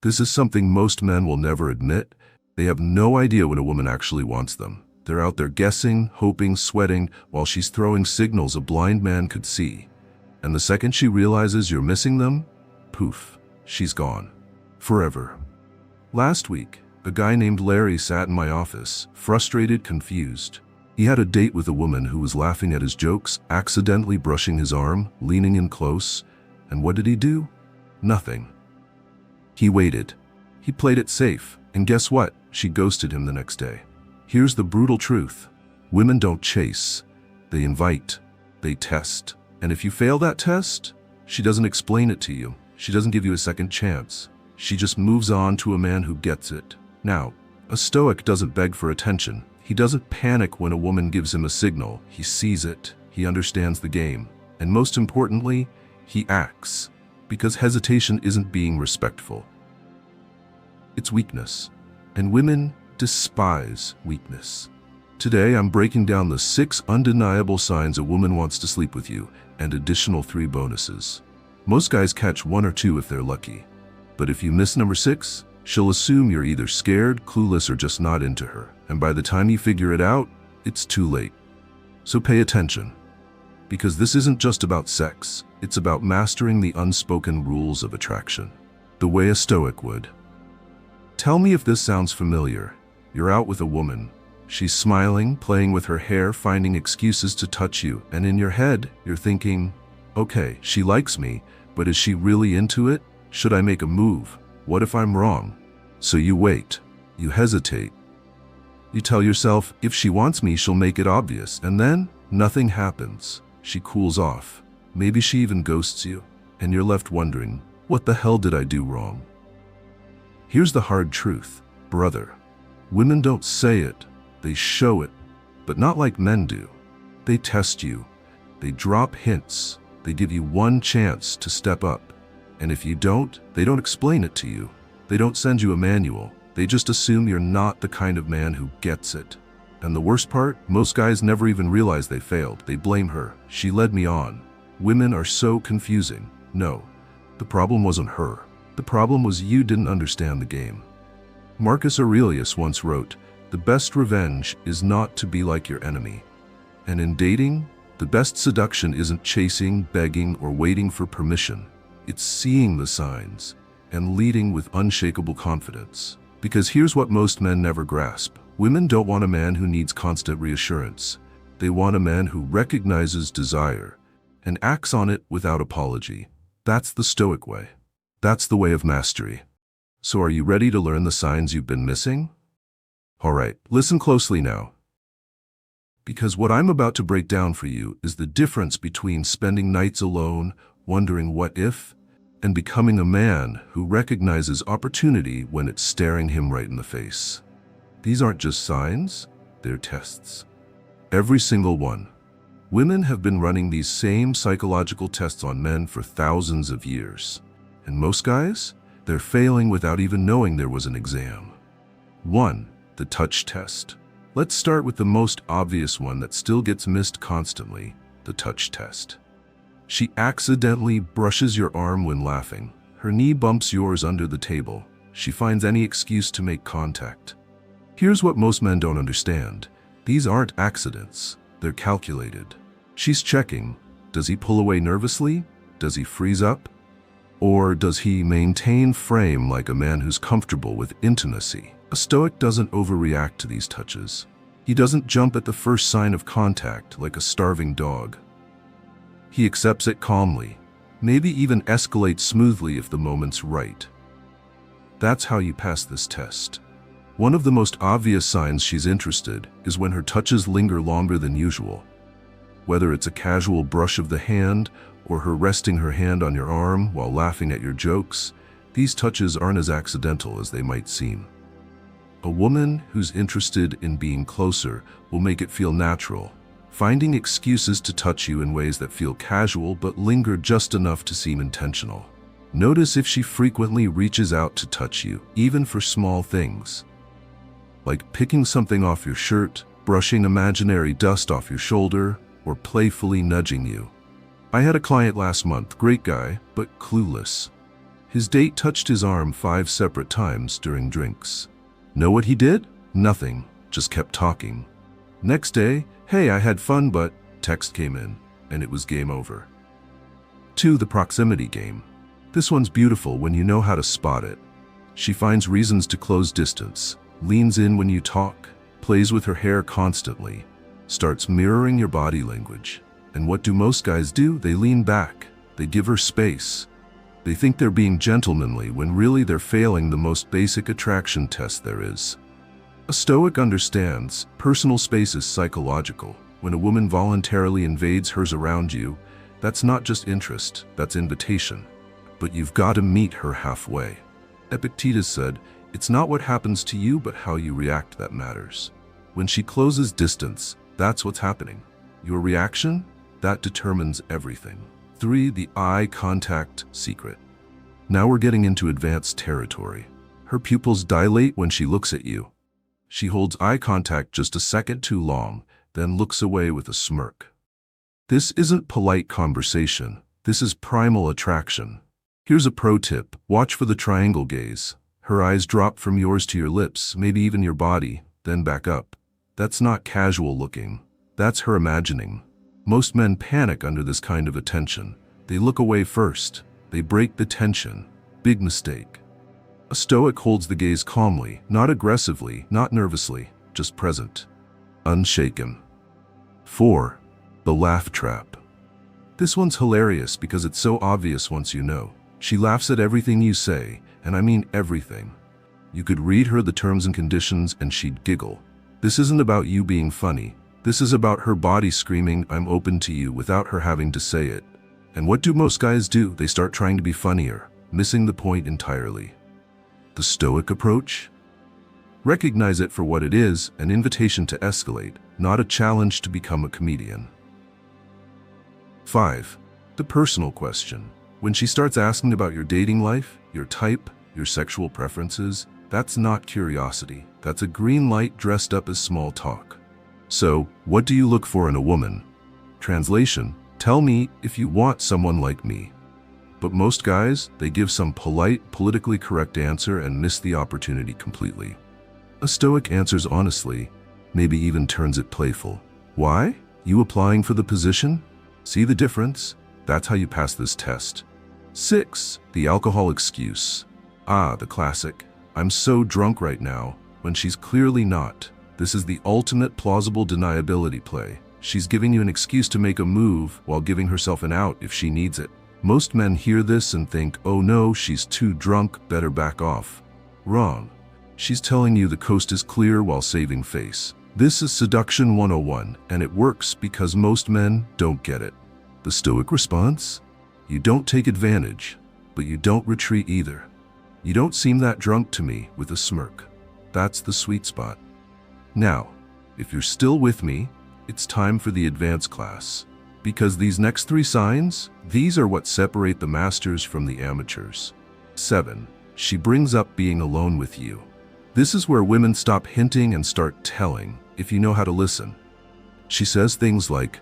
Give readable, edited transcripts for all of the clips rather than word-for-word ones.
This is something most men will never admit. They have no idea when a woman actually wants them. They're out there guessing, hoping, sweating, while she's throwing signals a blind man could see. And the second she realizes you're missing them, poof, she's gone. Forever. Last week, a guy named Larry sat in my office, frustrated, confused. He had a date with a woman who was laughing at his jokes, accidentally brushing his arm, leaning in close. And what did he do? Nothing. He waited. He played it safe. And guess what? She ghosted him the next day. Here's the brutal truth. Women don't chase. They invite. They test. And if you fail that test, she doesn't explain it to you. She doesn't give you a second chance. She just moves on to a man who gets it. Now, a Stoic doesn't beg for attention. He doesn't panic when a woman gives him a signal. He sees it. He understands the game. And most importantly, he acts. Because hesitation isn't being respectful. It's weakness. And women despise weakness. Today, I'm breaking down the 6 undeniable signs a woman wants to sleep with you, and additional 3 bonuses. Most guys catch 1 or 2 if they're lucky. But if you miss number 6, she'll assume you're either scared, clueless, or just not into her. And by the time you figure it out, it's too late. So pay attention. Because this isn't just about sex. It's about mastering the unspoken rules of attraction. The way a Stoic would. Tell me if this sounds familiar. You're out with a woman. She's smiling, playing with her hair, finding excuses to touch you. And in your head, you're thinking, okay, she likes me, but is she really into it? Should I make a move? What if I'm wrong? So you wait. You hesitate. You tell yourself, if she wants me, she'll make it obvious. And then, nothing happens. She cools off. Maybe she even ghosts you. And you're left wondering, what the hell did I do wrong? Here's the hard truth, brother. Women don't say it. They show it. But not like men do. They test you. They drop hints. They give you one chance to step up. And if you don't, they don't explain it to you. They don't send you a manual. They just assume you're not the kind of man who gets it. And the worst part, most guys never even realize they failed. They blame her. She led me on. Women are so confusing. No, the problem wasn't her. The problem was you didn't understand the game. Marcus Aurelius once wrote, "The best revenge is not to be like your enemy." And in dating, the best seduction isn't chasing, begging, or waiting for permission. It's seeing the signs and leading with unshakable confidence. Because here's what most men never grasp. Women don't want a man who needs constant reassurance. They want a man who recognizes desire and acts on it without apology. That's the Stoic way. That's the way of mastery. So are you ready to learn the signs you've been missing? All right, listen closely now. Because what I'm about to break down for you is the difference between spending nights alone, wondering what if, and becoming a man who recognizes opportunity when it's staring him right in the face. These aren't just signs, they're tests. Every single one. Women have been running these same psychological tests on men for thousands of years. And most guys, they're failing without even knowing there was an exam. 1. The touch test. Let's start with the most obvious one that still gets missed constantly, the touch test. She accidentally brushes your arm when laughing. Her knee bumps yours under the table. She finds any excuse to make contact. Here's what most men don't understand. These aren't accidents. They're calculated. She's checking. Does he pull away nervously? Does he freeze up? Or does he maintain frame like a man who's comfortable with intimacy? A Stoic doesn't overreact to these touches. He doesn't jump at the first sign of contact like a starving dog. He accepts it calmly, maybe even escalates smoothly if the moment's right. That's how you pass this test. One of the most obvious signs she's interested is when her touches linger longer than usual. Whether it's a casual brush of the hand or her resting her hand on your arm while laughing at your jokes, these touches aren't as accidental as they might seem. A woman who's interested in being closer will make it feel natural, finding excuses to touch you in ways that feel casual but linger just enough to seem intentional. Notice if she frequently reaches out to touch you, even for small things, like picking something off your shirt, brushing imaginary dust off your shoulder, or playfully nudging you. I had a client last month, great guy, but clueless. His date touched his arm 5 separate times during drinks. Know what he did? Nothing, just kept talking. Next day, hey, I had fun, but text came in, and it was game over. 2. The proximity game. This one's beautiful when you know how to spot it. She finds reasons to close distance, leans in when you talk, plays with her hair constantly, starts mirroring your body language. And what do most guys do? They lean back. They give her space. They think they're being gentlemanly when really they're failing the most basic attraction test there is. A Stoic understands personal space is psychological. When a woman voluntarily invades hers around you, that's not just interest, that's invitation. But you've got to meet her halfway. Epictetus said, "It's not what happens to you, but how you react that matters." When she closes distance, that's what's happening. Your reaction? That determines everything. 3. The eye contact secret. Now we're getting into advanced territory. Her pupils dilate when she looks at you. She holds eye contact just a second too long, then looks away with a smirk. This isn't polite conversation. This is primal attraction. Here's a pro tip. Watch for the triangle gaze. Her eyes drop from yours to your lips, maybe even your body, then back up. That's not casual looking. That's her imagining. Most men panic under this kind of attention. They look away first. They break the tension. Big mistake. A Stoic holds the gaze calmly, not aggressively, not nervously, just present. Unshaken. 4. The laugh trap. This one's hilarious because it's so obvious once you know. She laughs at everything you say, and I mean everything. You could read her the terms and conditions and she'd giggle. This isn't about you being funny. This is about her body screaming, "I'm open to you," without her having to say it. And what do most guys do? They start trying to be funnier, missing the point entirely. The Stoic approach? Recognize it for what it is, an invitation to escalate, not a challenge to become a comedian. 5. The personal question. When she starts asking about your dating life, your type, your sexual preferences, that's not curiosity. That's a green light dressed up as small talk. So, what do you look for in a woman? Translation: tell me if you want someone like me. But most guys, they give some polite, politically correct answer and miss the opportunity completely. A Stoic answers honestly, maybe even turns it playful. Why? You applying for the position? See the difference? That's how you pass this test. 6. The alcohol excuse. The classic. "I'm so drunk right now," when she's clearly not. This is the ultimate plausible deniability play. She's giving you an excuse to make a move while giving herself an out if she needs it. Most men hear this and think, "Oh no, she's too drunk, better back off." Wrong. She's telling you the coast is clear while saving face. This is seduction 101, and it works because most men don't get it. The Stoic response? You don't take advantage, but you don't retreat either. You don't seem that drunk to me, with a smirk. That's the sweet spot. Now, if you're still with me, it's time for the advanced class. Because these next 3 signs, these are what separate the masters from the amateurs. 7. She brings up being alone with you. This is where women stop hinting and start telling, if you know how to listen. She says things like,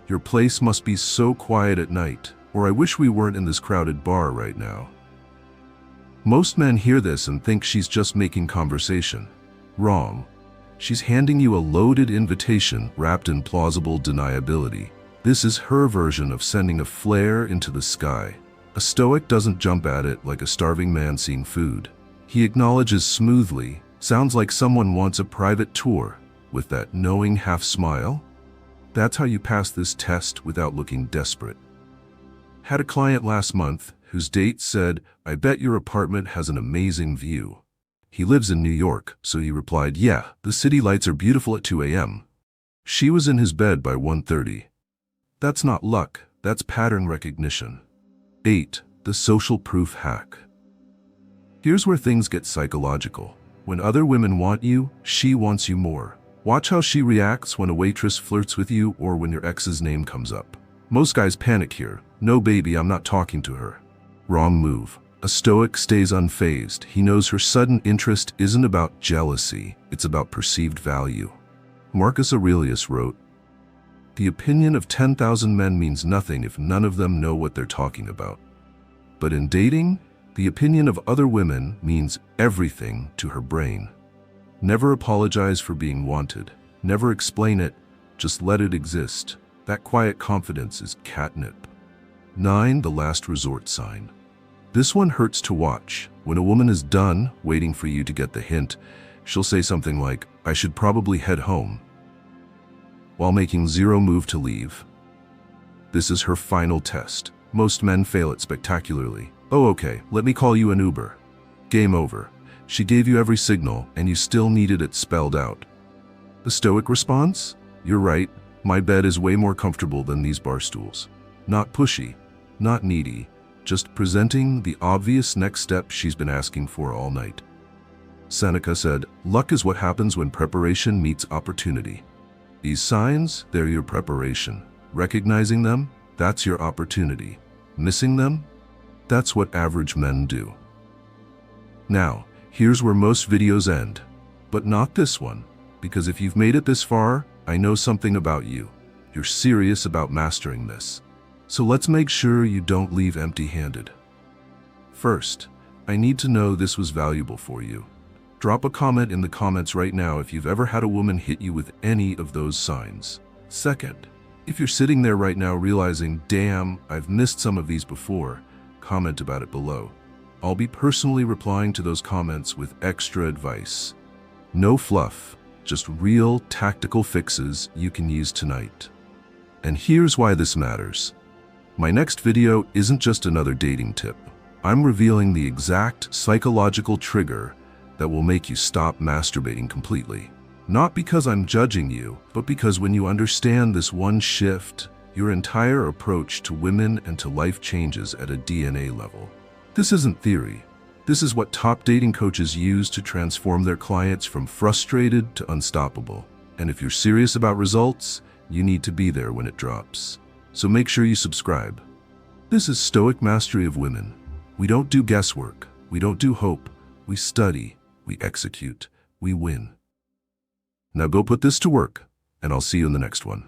"Your place must be so quiet at night," or "I wish we weren't in this crowded bar right now." Most men hear this and think she's just making conversation. Wrong. She's handing you a loaded invitation wrapped in plausible deniability. This is her version of sending a flare into the sky. A Stoic doesn't jump at it like a starving man seeing food. He acknowledges smoothly, sounds like someone wants a private tour, with that knowing half smile. That's how you pass this test without looking desperate. Had a client last month whose date said, "I bet your apartment has an amazing view." He lives in New York, so he replied, "Yeah, the city lights are beautiful at 2 a.m. She was in his bed by 1:30. That's not luck, that's pattern recognition. 8. The social proof hack. Here's where things get psychological. When other women want you, she wants you more. Watch how she reacts when a waitress flirts with you or when your ex's name comes up. Most guys panic here. "No baby, I'm not talking to her." Wrong move. A Stoic stays unfazed. He knows her sudden interest isn't about jealousy, it's about perceived value. Marcus Aurelius wrote, "The opinion of 10,000 men means nothing if none of them know what they're talking about." But in dating, The opinion of other women means everything to her brain. Never apologize for being wanted. Never explain it, just let it exist. That quiet confidence is catnip. 9. The last resort sign. This one hurts to watch. When a woman is done waiting for you to get the hint, she'll say something like, "I should probably head home," while making zero move to leave. This is her final test. Most men fail it spectacularly. "Oh, okay, let me call you an Uber." Game over. She gave you every signal, and you still needed it spelled out. The Stoic response? "You're right, my bed is way more comfortable than these bar stools." Not pushy, not needy, just presenting the obvious next step she's been asking for all night. Seneca said, "Luck is what happens when preparation meets opportunity." These signs, they're your preparation. Recognizing them, that's your opportunity. Missing them? That's what average men do. Now, here's where most videos end. But not this one, because if you've made it this far, I know something about you. You're serious about mastering this. So let's make sure you don't leave empty-handed. First, I need to know this was valuable for you. Drop a comment in the comments right now if you've ever had a woman hit you with any of those signs. Second, if you're sitting there right now realizing, "Damn, I've missed some of these before," comment about it below. I'll be personally replying to those comments with extra advice. No fluff, just real tactical fixes you can use tonight. And here's why this matters. My next video isn't just another dating tip. I'm revealing the exact psychological trigger that will make you stop masturbating completely. Not because I'm judging you, but because when you understand this one shift, your entire approach to women and to life changes at a DNA level. This isn't theory. This is what top dating coaches use to transform their clients from frustrated to unstoppable. And if you're serious about results, you need to be there when it drops. So make sure you subscribe. This is Stoic Mastery of Women. We don't do guesswork. We don't do hope. We study. We execute. We win. Now go put this to work, and I'll see you in the next one.